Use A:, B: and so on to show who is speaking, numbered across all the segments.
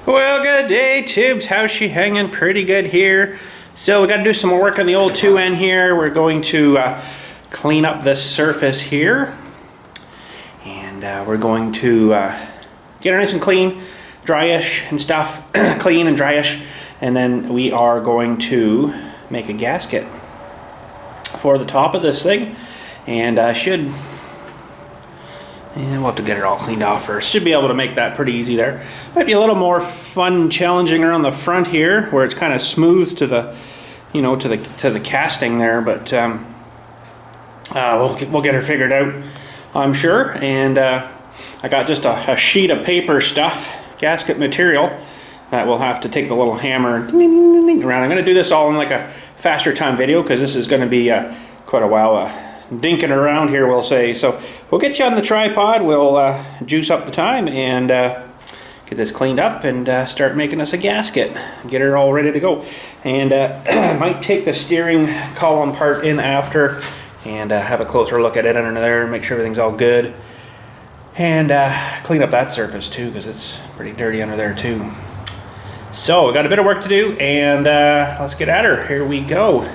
A: Well, good day, Tubes. How's she hanging? Pretty good here. So we got to do some more work on the old 2N here. We're going to clean up this surface here. And we're going to get it nice and clean, dryish and stuff, clean and dryish. And then we are going to make a gasket for the top of this thing. And we'll have to get it all cleaned off first. Should be able to make that pretty easy there. Might be a little more fun, challenging around the front here, where it's kind of smooth to the, to the casting there. But we'll get her figured out, I'm sure. And I got just a sheet of paper stuff, gasket material, that we'll have to take the little hammer and around. I'm going to do this all in like a faster time video because this is going to be quite a while. Dinking around here, we'll say. So we'll get you on the tripod, we'll juice up the time and get this cleaned up and start making us a gasket, get her all ready to go. And might take the steering column part in after and have a closer look at it under there, make sure everything's all good, and clean up that surface too because it's pretty dirty under there too. So we got a bit of work to do, and let's get at her. Here we go.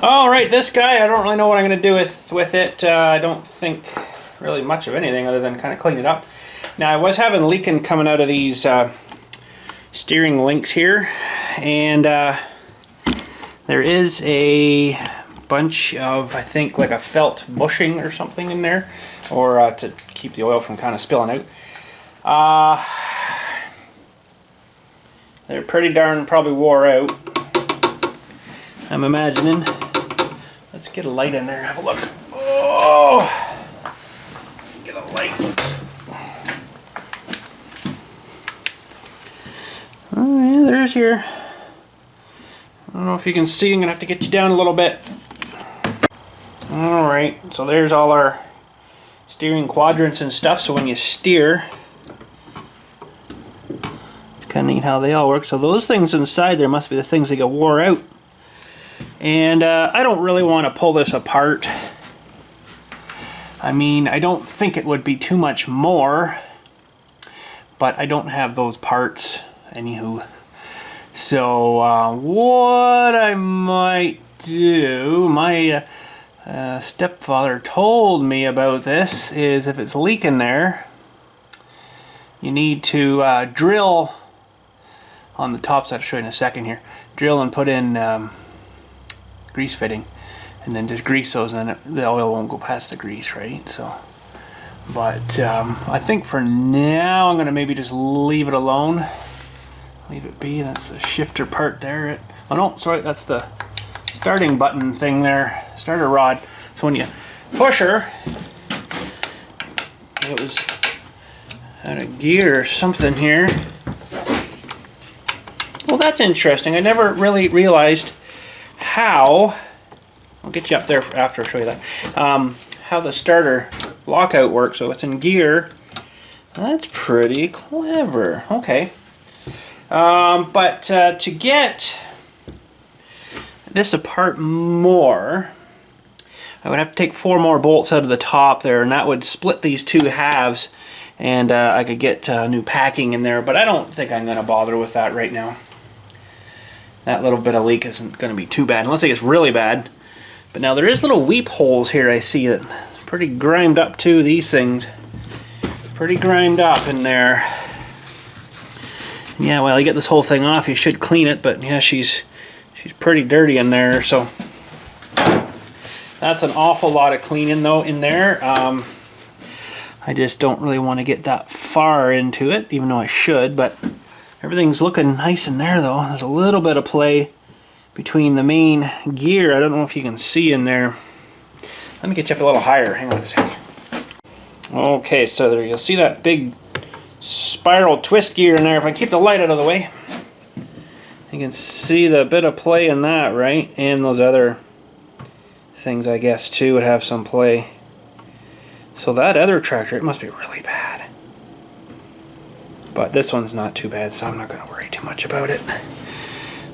A: All right, this guy, I don't really know what I'm going to do with it. I don't think really much of anything other than kind of clean it up. Now, I was having leaking coming out of these steering links here, and there is a bunch of, I think, like a felt bushing or something in there, or to keep the oil from kind of spilling out. They're pretty darn probably wore out, I'm imagining. Let's get a light in there and have a look. Oh! Get a light. Oh yeah, there's your... I don't know if you can see, I'm going to have to get you down a little bit. Alright, so there's all our steering quadrants and stuff, so when you steer, it's kind of neat how they all work. So those things inside there must be the things that get wore out. And I don't really want to pull this apart. I mean, I don't think it would be too much more, but I don't have those parts, anywho. So what I might do, my stepfather told me about this, is if it's leaking there, you need to drill on the top side. I'll show you in a second here. Drill and put in grease fitting, and then just grease those, and then the oil won't go past the grease, right? So, but I think for now I'm gonna maybe just leave it alone, leave it be. That's the shifter part there. Oh no, sorry, that's the starting button thing there, starter rod. So when you push her, it was out of gear or something here. Well, that's interesting. I never really realized how, I'll get you up there after I show you that, how the starter lockout works. So it's in gear. That's pretty clever. Okay. But to get this apart more, I would have to take 4 more bolts out of the top there, and that would split these 2 halves, and I could get new packing in there, but I don't think I'm going to bother with that right now. That little bit of leak isn't going to be too bad, unless it gets really bad. But now there is little weep holes here I see that pretty grimed up too, these things. Pretty grimed up in there. Yeah, well, you get this whole thing off, you should clean it, but yeah, she's pretty dirty in there, so that's an awful lot of cleaning though in there. I just don't really want to get that far into it, even though I should, but everything's looking nice in there though. There's a little bit of play between the main gear. I don't know if you can see in there. Let me get you up a little higher. Hang on a sec. Okay, so there you'll see that big spiral twist gear in there. If I keep the light out of the way, you can see the bit of play in that, right? And those other things, I guess, too, would have some play. So that other tractor, it must be really bad. But this one's not too bad, so I'm not going to worry too much about it.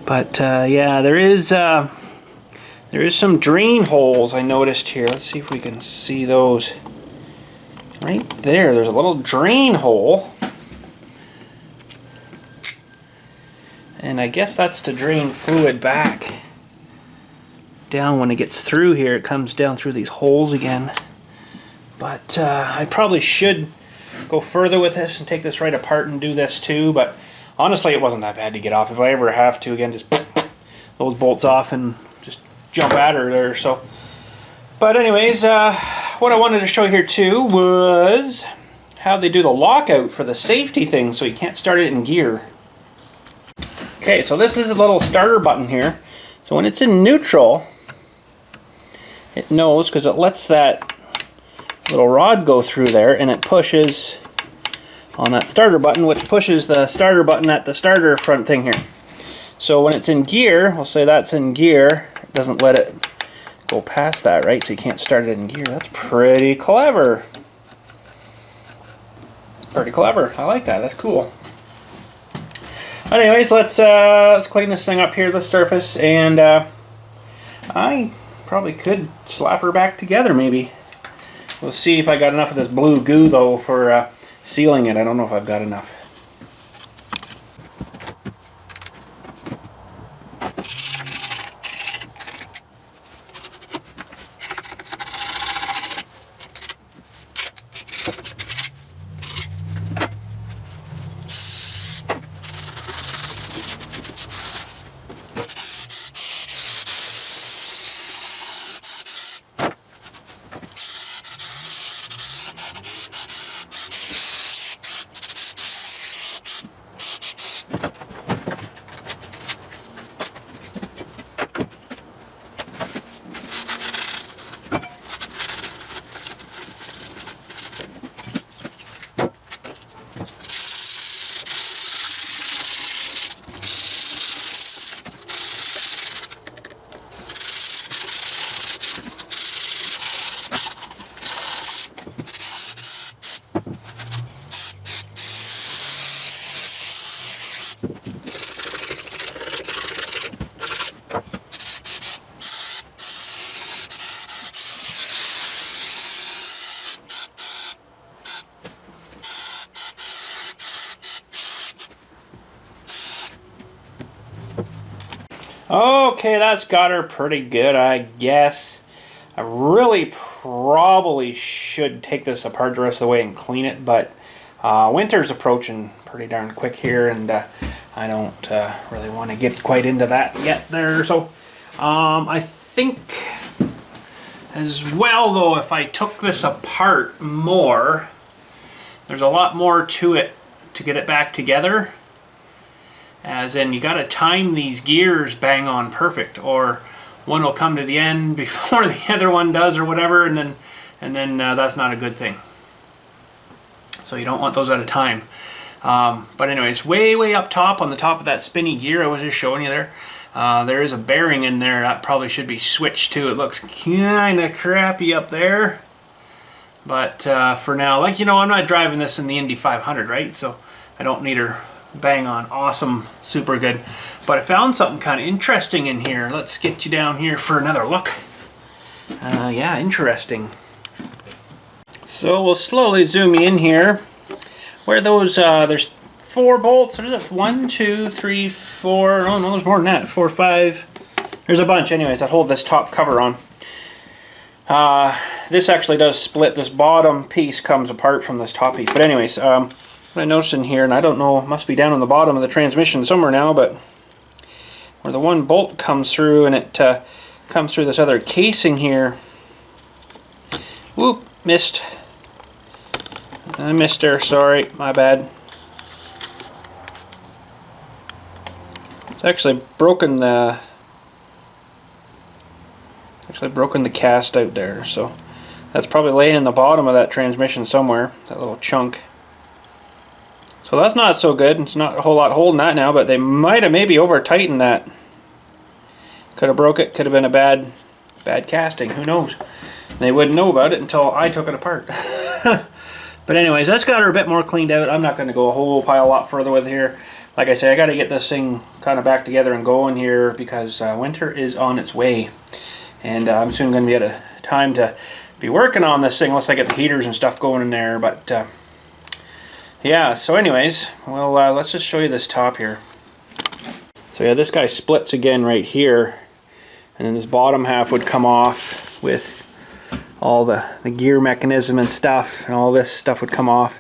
A: But yeah, there is some drain holes I noticed here. Let's see if we can see those. Right there, there's a little drain hole. And I guess that's to drain fluid back down. When it gets through here, it comes down through these holes again. But I probably should go further with this and take this right apart and do this too, but honestly it wasn't that bad to get off. If I ever have to again, just those bolts off and just jump at her there. So, but anyways, what I wanted to show here too was how they do the lockout for the safety thing, so you can't start it in gear. Okay, so this is a little starter button here. So when it's in neutral, it knows, because it lets that little rod go through there, and it pushes on that starter button, which pushes the starter button at the starter front thing here. So when it's in gear, we'll say that's in gear, it doesn't let it go past that, right? So you can't start it in gear. That's pretty clever. Pretty clever. I like that. That's cool. Anyways, let's clean this thing up here, the surface, and I probably could slap her back together maybe. We'll see if I got enough of this blue goo though for sealing it. I don't know if I've got enough. Okay, that's got her pretty good, I guess. I really probably should take this apart the rest of the way and clean it, but winter's approaching pretty darn quick here, and I don't really want to get quite into that yet there. So I think as well, though, if I took this apart more, there's a lot more to it to get it back together. As in, you got to time these gears bang on perfect, or one will come to the end before the other one does, or whatever, and then that's not a good thing. So you don't want those out of time. But anyways, way up top, on the top of that spinny gear I was just showing you there, there is a bearing in there that probably should be switched to. It looks kind of crappy up there, but for now, like, you know, I'm not driving this in the Indy 500, right? So I don't need her bang on awesome, super good. But I found something kind of interesting in here. Let's get you down here for another look. Yeah, interesting. So we'll slowly zoom in here. Where those, there's 4 bolts. There's 1, 2, 3, 4. Oh no, there's more than that. 4, 5. There's a bunch, anyways, that hold this top cover on. This actually does split. This bottom piece comes apart from this top piece. But anyways, what I noticed in here, and I don't know, it must be down on the bottom of the transmission somewhere now, but where the one bolt comes through, and it comes through this other casing here. Whoop, missed. I missed her, sorry, my bad. It's actually broken the cast out there, so that's probably laying in the bottom of that transmission somewhere, that little chunk. So that's not so good. It's not a whole lot holding that now, but they might have maybe over tightened that. Could have broke it, could have been a bad casting, who knows. They wouldn't know about it until I took it apart. But anyways, that's got her a bit more cleaned out. I'm not going to go a whole lot further with here. Like I say, I got to get this thing kind of back together and going here, because winter is on its way. And I'm soon going to be at a time to be working on this thing, unless I get the heaters and stuff going in there. But yeah, so anyways, well, let's just show you this top here. So yeah, this guy splits again right here, and then this bottom half would come off with all the gear mechanism and stuff, and all this stuff would come off.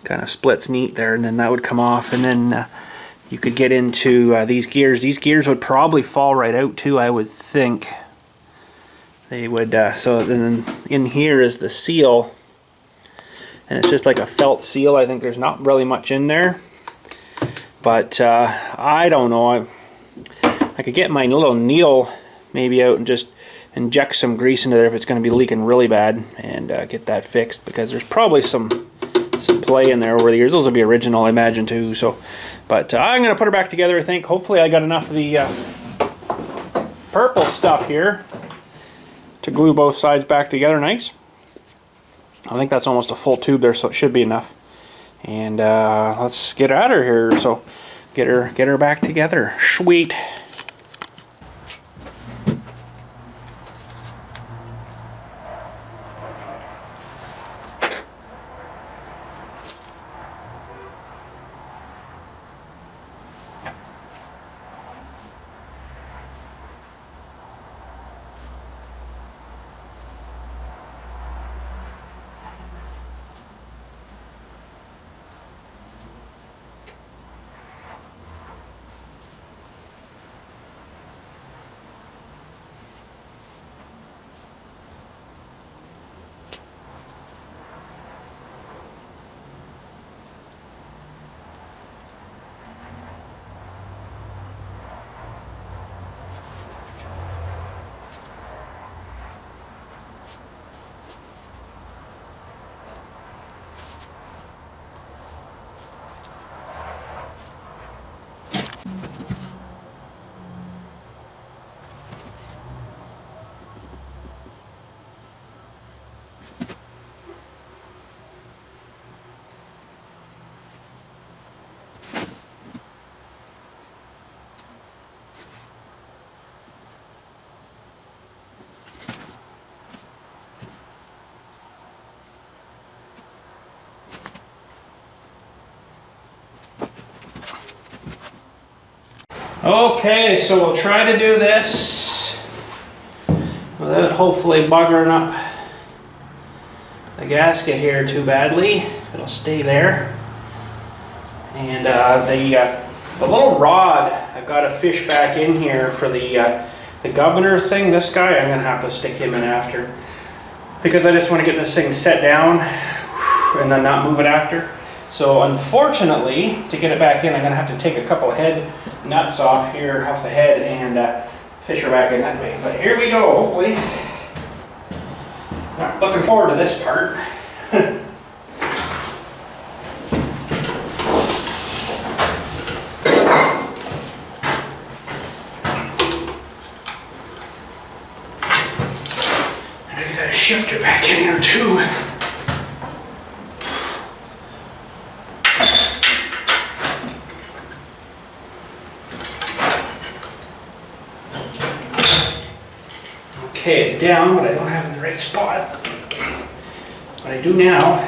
A: Kind of splits neat there, and then that would come off, and then you could get into these gears. These gears would probably fall right out too, I would think. They would, so then in here is the seal, and it's just like a felt seal. I think there's not really much in there, but I don't know. I could get my little needle maybe out and just inject some grease into there if it's going to be leaking really bad, and get that fixed, because there's probably some play in there over the years. Those will be original, I imagine, too. So, but I'm going to put her back together, I think. Hopefully I got enough of the purple stuff here to glue both sides back together nice. I think that's almost a full tube there, so it should be enough. And let's get out of here. So get her back together. Sweet. Okay, so we'll try to do this without hopefully buggering up the gasket here too badly. It'll stay there. And the little rod, I've got to fish back in here for the governor thing. This guy, I'm going to have to stick him in after, because I just want to get this thing set down and then not move it after. So unfortunately, to get it back in, I'm going to have to take a couple of head nuts off here, off the head, and fish her back in that way. But here we go, hopefully. Not looking forward to this part. Maybe that shifter back in there too. Okay, it's down, but I don't have it in the right spot. What I do now,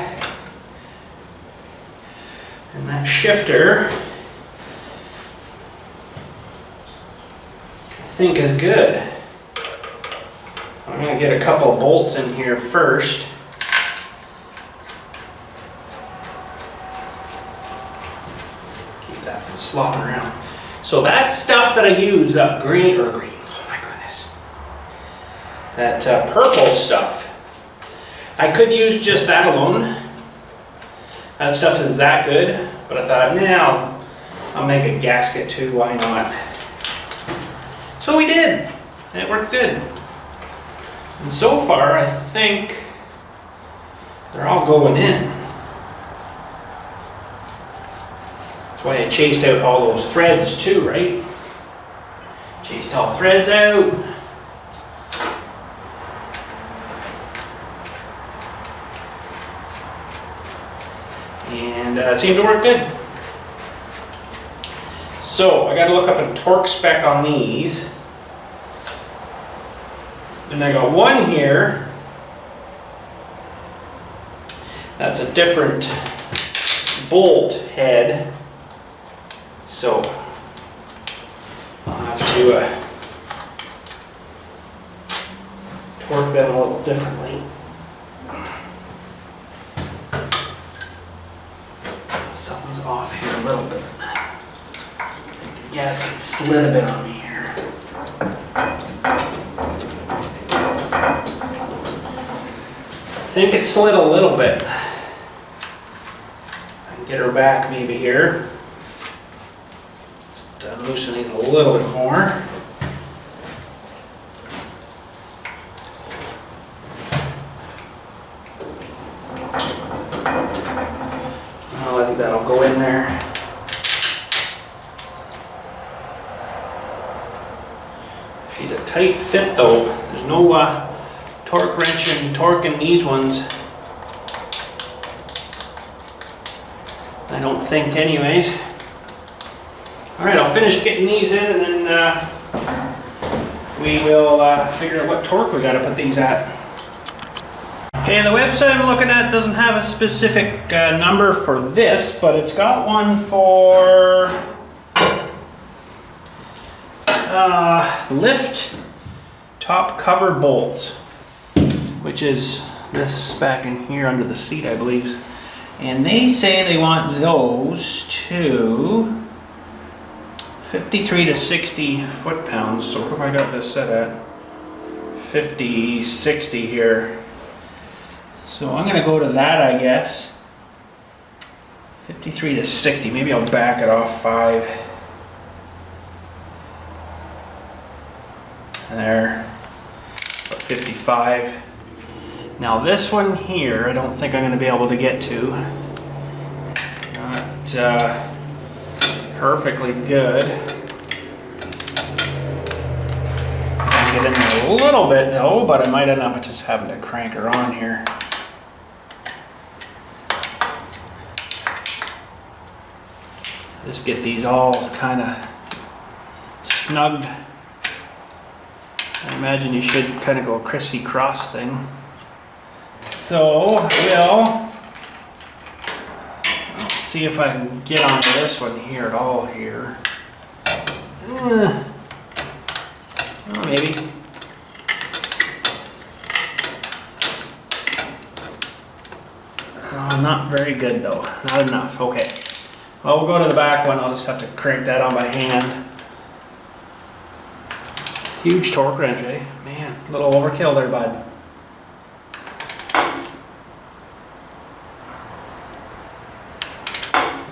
A: and that shifter, I think is good. I'm going to get a couple of bolts in here first. Keep that from slopping around. So that stuff that I use, that green, oh my goodness, that purple stuff, I could use just that alone. That stuff is that good, but I thought, now I'll make a gasket too, why not? So we did, and it worked good. And so far, I think they're all going in. That's why I chased out all those threads too, right? Chased all threads out. And it seemed to work good. So I got to look up a torque spec on these. And I got one here that's a different bolt head. So I'll have to torque them a little differently. Something's off here a little bit. I think the gasket slid a bit on me here. I think it slid a little bit. I can get her back maybe here. Just loosening a little bit more. I think that'll go in there. She's a tight fit though. There's no torque wrench and torque in these ones. I don't think anyways. Alright, I'll finish getting these in and then we will figure out what torque we gotta put these at. Okay, the website I'm looking at doesn't have a specific number for this, but it's got one for lift top cover bolts, which is this back in here under the seat, I believe. And they say they want those to 53 to 60 foot-pounds. So what have I got this set at? 50, 60 here. So I'm going to go to that, I guess. 53 to 60. Maybe I'll back it off 5. And there. About 55. Now this one here, I don't think I'm going to be able to get to. Not perfectly good. I can get in there a little bit though, but I might end up just having to crank her on here. Just get these all kind of snugged. I imagine you should kind of go a crissy-cross thing. So let's see if I can get onto this one here at all here. Oh, maybe. Oh, not very good though. Not enough. Okay. Well, we'll go to the back one. I'll just have to crank that on by hand. Huge torque wrench, eh? Man, a little overkill there, bud.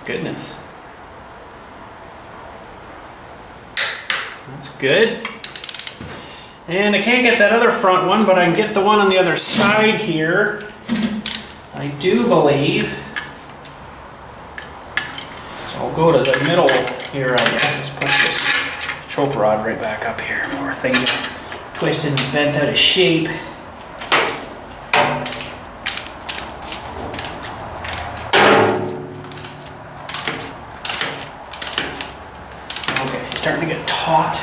A: Goodness. That's good. And I can't get that other front one, but I can get the one on the other side here. I do believe. So I'll go to the middle here, I guess. Let's push this choke rod right back up here. Poor thing gets twisted and bent out of shape. Okay, starting to get taut.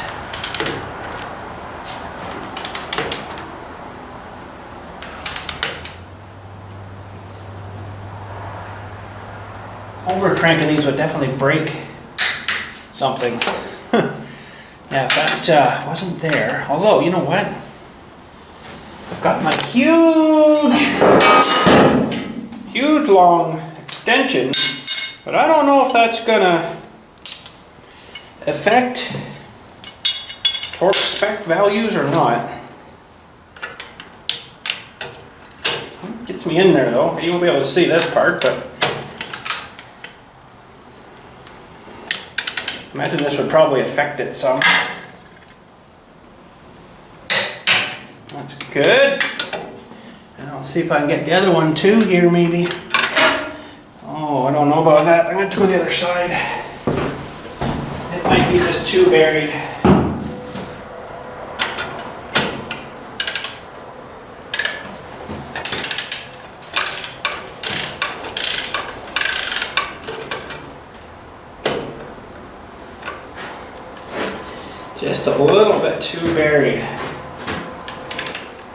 A: Over cranking these would definitely break something. Yeah, if that wasn't there. Although, you know what? I've got my huge long extension, but I don't know if that's gonna affect torque spec values or not. Gets me in there though. You won't be able to see this part, but imagine this would probably affect it some. That's good. And I'll see if I can get the other one too here maybe. Oh, I don't know about that. I'm going to go the other side. It might be just too buried. Just a little bit too buried.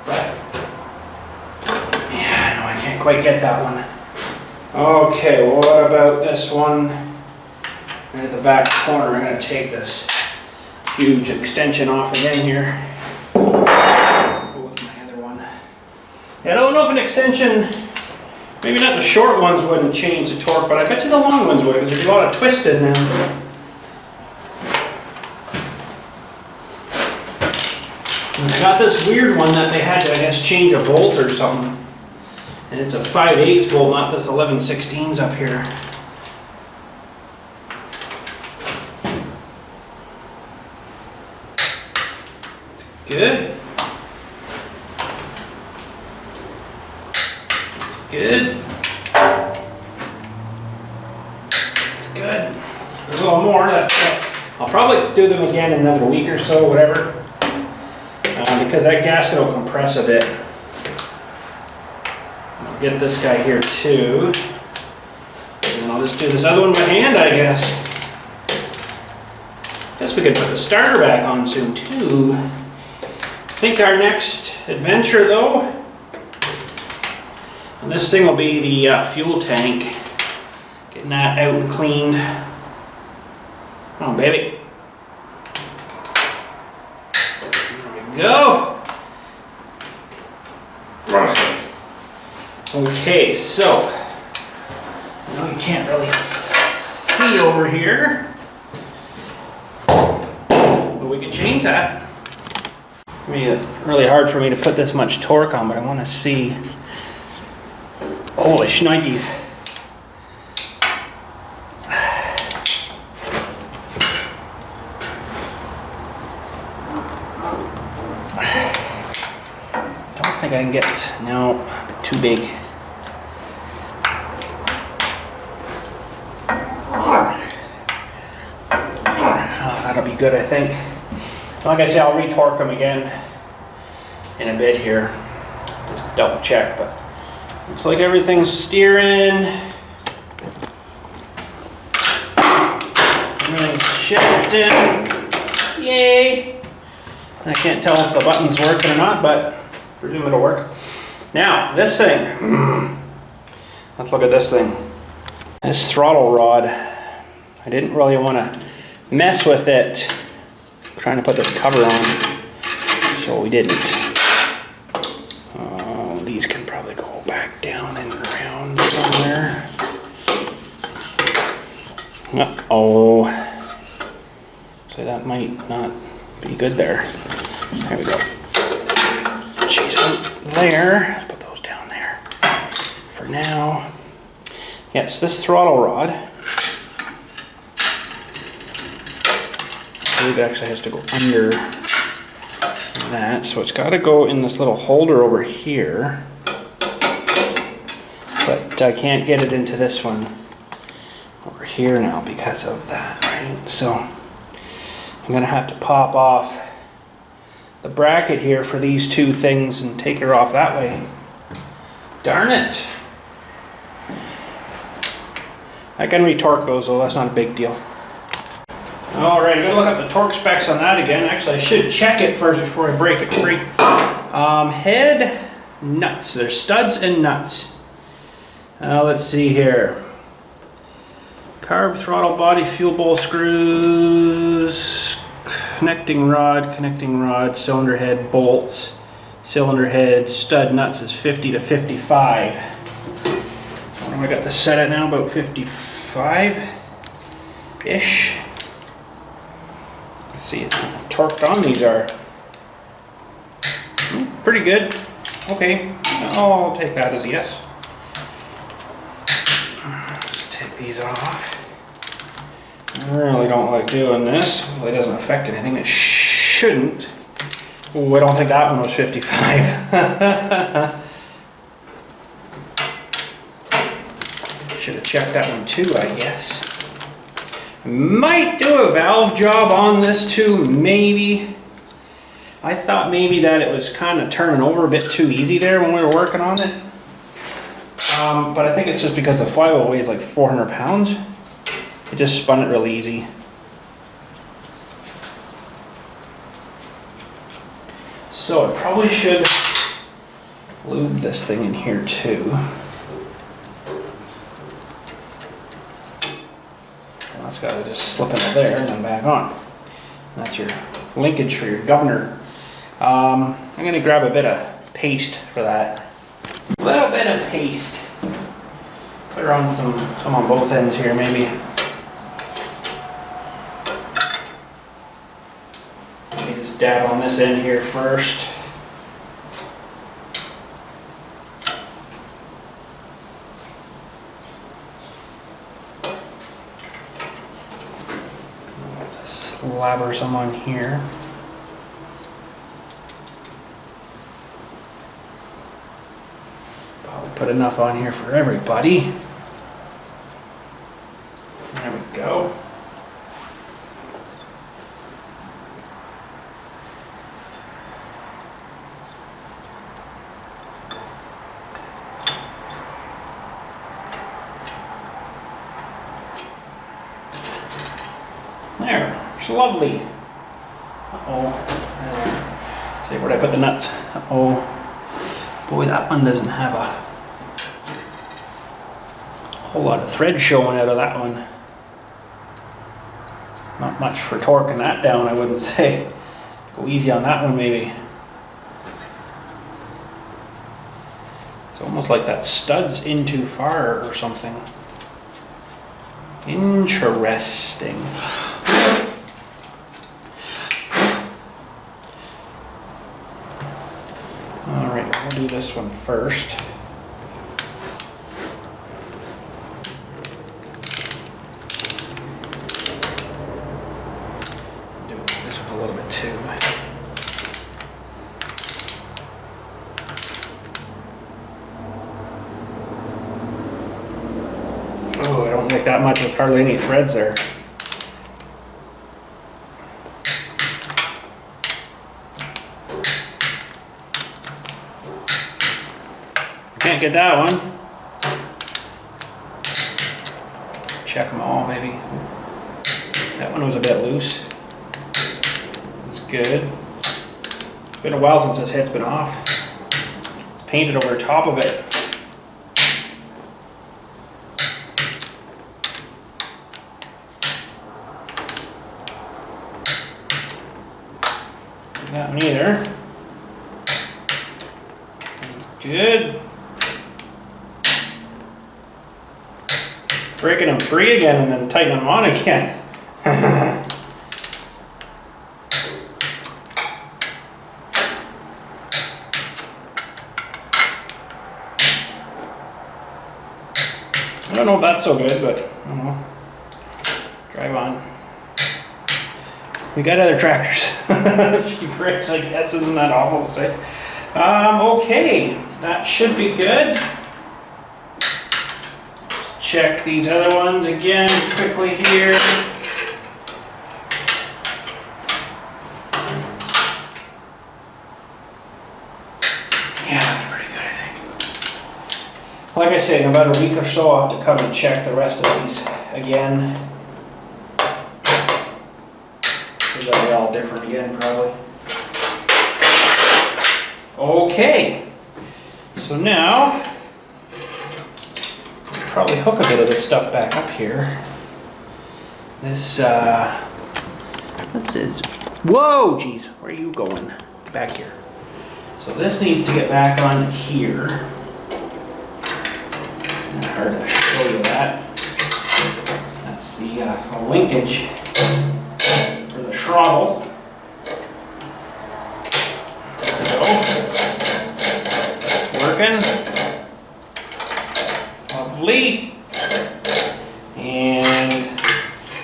A: But, yeah, no, I can't quite get that one. Okay, well, what about this one? Right at the back corner, I'm going to take this huge extension off again here. Go with my other one. Yeah, I don't know if an extension, maybe not the short ones wouldn't change the torque, but I bet you the long ones would, because there's a lot of twist in them. I got this weird one that they had to, I guess, change a bolt or something. And it's a 5/8 bolt, not this 11/16s up here. It's good. It's good. It's good. There's a little more. I'll probably do them again in another week or so, whatever. Because that gasket will compress a bit. I'll get this guy here too. And then I'll just do this other one by hand, I guess. Guess we could put the starter back on soon too. I think our next adventure though, and this thing will be the fuel tank. Getting that out and cleaned. Come on, baby. Go. Okay, so now you can't really see over here, but we can change that. I mean, it's really hard for me to put this much torque on, but I want to see. Holy shnikes. I think I can get, no, too big. Oh, that'll be good, I think. Like I say, I'll re-torque them again in a bit here. Just double check, but looks like everything's steering. Everything's shifting. Yay! I can't tell if the button's working or not, but I presume it'll work. Now, this thing. Let's look at this thing. This throttle rod. I didn't really want to mess with it trying to put this cover on, so we didn't. These can probably go back down and around somewhere. Uh-oh. So that might not be good there. There we go. She's out there. Let's put those down there for now. Yes, this throttle rod, I believe it actually has to go under that, so it's got to go in this little holder over here, but I can't get it into this one over here now because of that, right? So I'm gonna have to pop off the bracket here for these two things and take her off that way. Darn it. I can retorque those though, that's not a big deal. Alright, I'm going to look up the torque specs on that again. Actually, I should check it first before I break it free. Head nuts. There's studs and nuts. Let's see here. Carb, throttle, body, fuel bowl screws, connecting rod, cylinder head, bolts, cylinder head, stud nuts is 50 to 55. What have I got this set at now? About 55-ish. See it torqued on. These are pretty good. Okay, I'll take that as a yes. Let's take these off. I really don't like doing this. Well, it doesn't affect anything. It shouldn't. Oh, I don't think that one was 55. Should have checked that one too, I guess. Might do a valve job on this too, maybe. I thought maybe that it was kind of turning over a bit too easy there when we were working on it. But I think it's just because the flywheel weighs like 400 pounds. It just spun it really easy. So I probably should lube this thing in here too. That's got to just slip into there and then back on. And that's your linkage for your governor. I'm going to grab a bit of paste for that. A little bit of paste. Put her on some on both ends here maybe. Let me just dab on this end here first. Slabber some on here. Probably put enough on here for everybody. There we go. There. It's lovely. Uh-oh. See, where'd I put the nuts? Uh-oh. Boy, that one doesn't have a whole lot of thread showing out of that one. Not much for torquing that down, I wouldn't say. Go easy on that one, maybe. It's almost like that stud's in too far or something. Interesting. Alright, we'll do this one first. Do this one a little bit too. Oh, I don't like that much with hardly any threads there. Can't get that one. Check them all maybe. That one was a bit loose. It's good. It's been a while since this head's been off. It's painted over the top of it. good. Breaking them free again and then tightening them on again. I don't know if that's so good, but I don't know. Drive on. We got other tractors. A few bricks, I guess, isn't that awful to say? Okay, that should be good. Check these other ones again quickly here. Yeah, pretty good, I think. Like I say, in about a week or so, I'll have to come and check the rest of these again. Because they'll be all different again, probably. Okay, so now probably hook a bit of this stuff back up here. This what's this? Whoa, geez, where are you going? Get back here. So this needs to get back on here. Not hard to show you that. That's the linkage for the throttle. Working. Lovely. And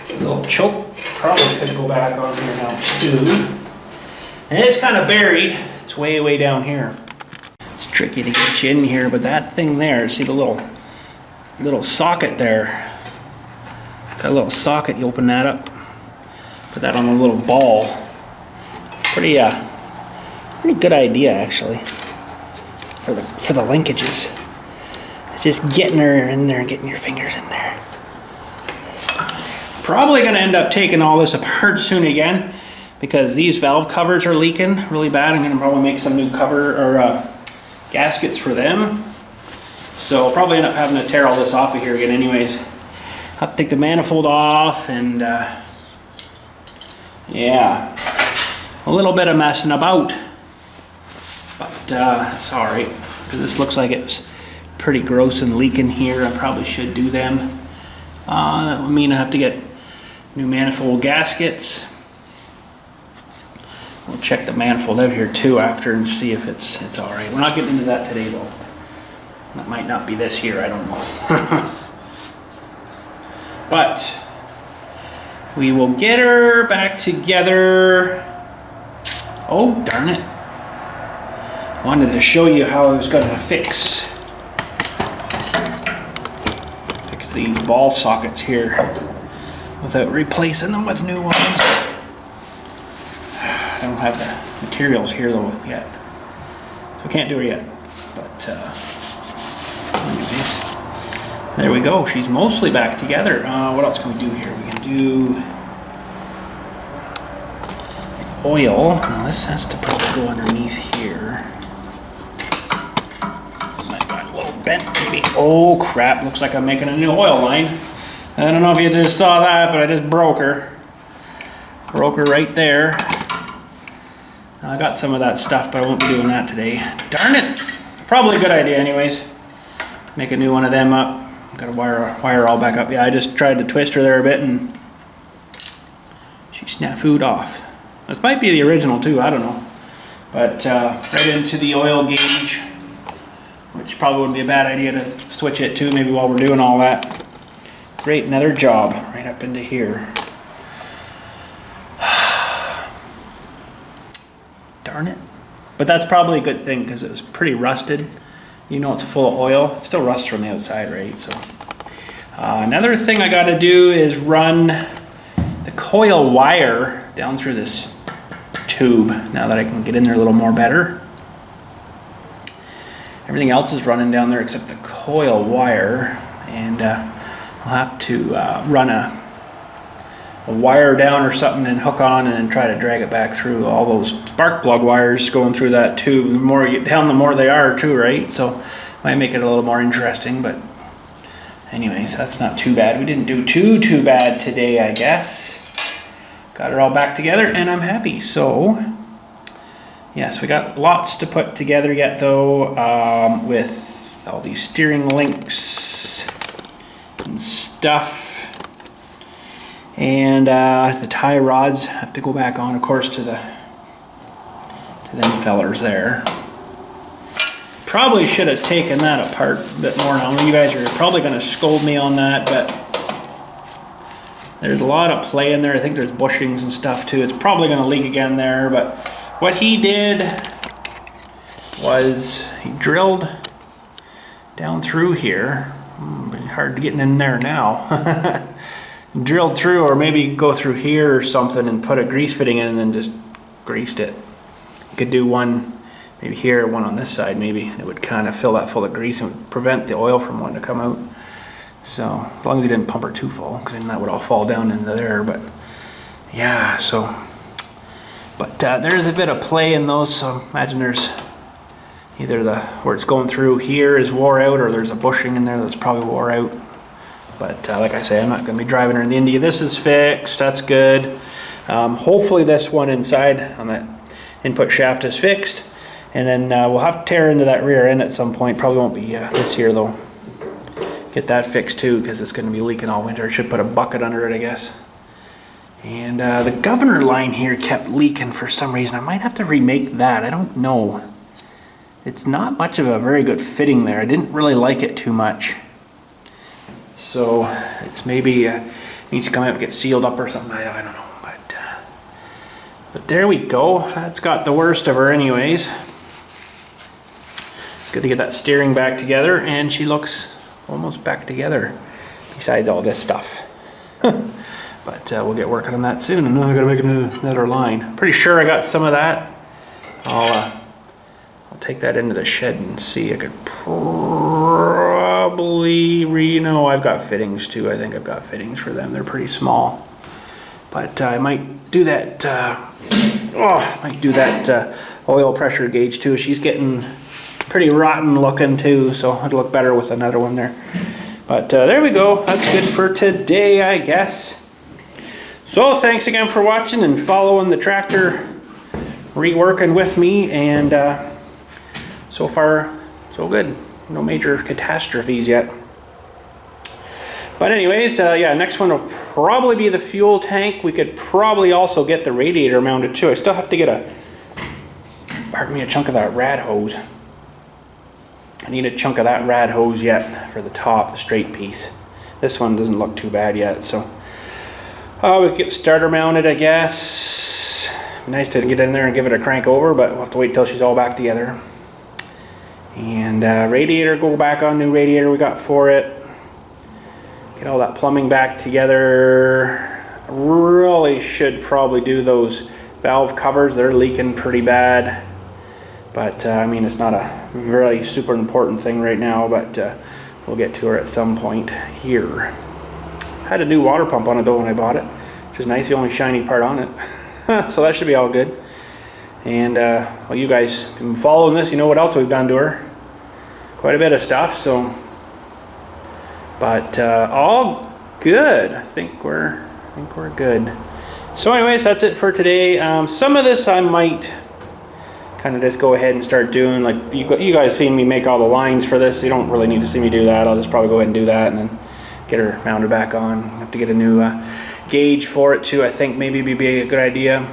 A: a little choke probably could go back on here now too. And it's kind of buried. It's way down here. It's tricky to get you in here, but that thing there, see the little socket there? Got a little socket, you open that up, put that on a little ball. It's pretty good idea actually. For the linkages. It's just getting her in there and getting your fingers in there. Probably going to end up taking all this apart soon again because these valve covers are leaking really bad. I'm going to probably make some new cover or gaskets for them. So I'll probably end up having to tear all this off of here again anyways. I'll have to take the manifold off and yeah, a little bit of messing about. But it's alright, because this looks like it's pretty gross and leaking here. I probably should do them. That would mean I have to get new manifold gaskets. We'll check the manifold out here too after and see if it's alright. We're not getting into that today though. That might not be this year, I don't know. But we will get her back together. Oh, darn it. Wanted to show you how I was going to fix these ball sockets here without replacing them with new ones. I don't have the materials here though yet, so I can't do it yet. But anyways, there we go. She's mostly back together. What else can we do here? We can do oil. Now this has to probably go underneath here. Bent maybe. Oh crap, looks like I'm making a new oil line. I don't know if you just saw that, but I just broke her. Broke her right there. I got some of that stuff, but I won't be doing that today. Darn it! Probably a good idea anyways. Make a new one of them up. Gotta wire all back up. Yeah, I just tried to twist her there a bit and she snafu'd off. This might be the original too, I don't know. But right into the oil gauge, which probably wouldn't be a bad idea to switch it too, maybe while we're doing all that. Great, another job right up into here. Darn it. But that's probably a good thing because it was pretty rusted. You know it's full of oil. It still rusts from the outside, right? So another thing I got to do is run the coil wire down through this tube now that I can get in there a little more better. Everything else is running down there except the coil wire, and I'll have to run a wire down or something and hook on and then try to drag it back through all those spark plug wires going through that tube. The more you get down, the more they are too, right? So might make it a little more interesting, but anyways, that's not too bad. We didn't do too bad today, I guess. Got it all back together and I'm happy. So Yes, we got lots to put together yet though, with all these steering links and stuff. And the tie rods have to go back on, of course, to them fellers there. Probably should have taken that apart a bit more. Now you guys are probably going to scold me on that, but there's a lot of play in there. I think there's bushings and stuff too. It's probably going to leak again there, but what he did was he drilled down through here. Hard getting in there now. Drilled through, or maybe go through here or something and put a grease fitting in and then just greased it. You could do one maybe here, one on this side maybe. It would kind of fill that full of grease and would prevent the oil from wanting to come out. So as long as you didn't pump her too full, because then that would all fall down into there. But yeah, so there's a bit of play in those. So imagine there's either where it's going through here is wore out, or there's a bushing in there that's probably wore out. But like I say, I'm not going to be driving her in the India. This is fixed. That's good. Hopefully this one inside on that input shaft is fixed. And then we'll have to tear into that rear end at some point. Probably won't be this year though. Get that fixed too, because it's going to be leaking all winter. I should put a bucket under it, I guess. And the governor line here kept leaking for some reason. I might have to remake that. I don't know. It's not much of a very good fitting there. I didn't really like it too much. So it's maybe needs to come out and get sealed up or something. I don't know, but there we go. That's got the worst of her anyways. Good to get that steering back together, and she looks almost back together besides all this stuff. But we'll get working on that soon. And now I gotta make another line. Pretty sure I got some of that. I'll take that into the shed and see. I could probably no, I've got fittings too. I think I've got fittings for them. They're pretty small, but I might do that. Oil pressure gauge too. She's getting pretty rotten looking too, so it'll look better with another one there. But there we go. That's good for today, I guess. So thanks again for watching and following the tractor reworking with me, and so far so good. No major catastrophes yet. But anyways, yeah, next one will probably be the fuel tank. We could probably also get the radiator mounted too. I still have to get a chunk of that rad hose. I need a chunk of that rad hose yet for the top, the straight piece. This one doesn't look too bad yet, so we could get the starter mounted, I guess. Nice to get in there and give it a crank over, but we'll have to wait till she's all back together. And radiator, go back on, new radiator we got for it. Get all that plumbing back together. Really should probably do those valve covers. They're leaking pretty bad. But I mean, it's not a really super important thing right now, but we'll get to her at some point here. Had a new water pump on it though when I bought it, which is nice, the only shiny part on it. So that should be all good. And well, you guys been following this, you know what else we've done to her. Quite a bit of stuff, so. But all good. I think we're good. So anyways, that's it for today. Some of this I might kind of just go ahead and start doing. Like you guys seen me make all the lines for this. You don't really need to see me do that. I'll just probably go ahead and do that and then get her mounted back on. Have to get a new gauge for it too. I think maybe it'd be a good idea.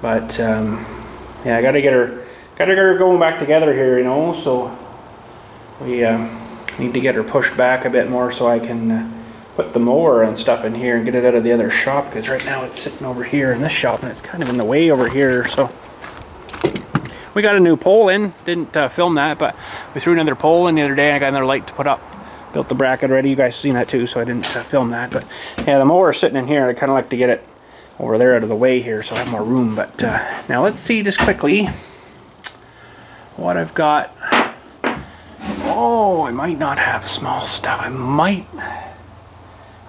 A: But yeah, I gotta get her going back together here, you know. So we need to get her pushed back a bit more so I can put the mower and stuff in here and get it out of the other shop, because right now it's sitting over here in this shop and it's kind of in the way over here. So we got a new pole in. Didn't film that, but we threw another pole in the other day. I got another light to put up. Built the bracket already. You guys seen that too, so I didn't film that. But yeah, the mower is sitting in here. I kind of like to get it over there out of the way here so I have more room. But now let's see just quickly what I've got. Oh, I might not have small stuff. I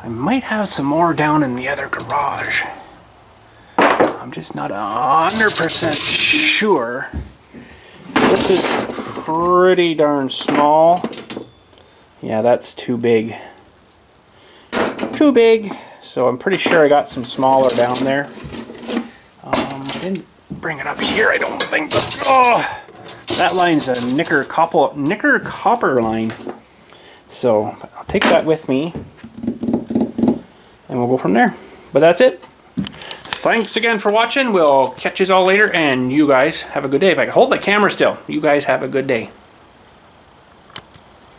A: might have some more down in the other garage. I'm just not 100% sure. This is pretty darn small. Yeah, that's too big. Too big. So I'm pretty sure I got some smaller down there. I didn't bring it up here, I don't think. Oh, that line's a knicker copper line. So I'll take that with me and we'll go from there. But that's it. Thanks again for watching. We'll catch you all later, and you guys have a good day. If I can hold the camera still, you guys have a good day.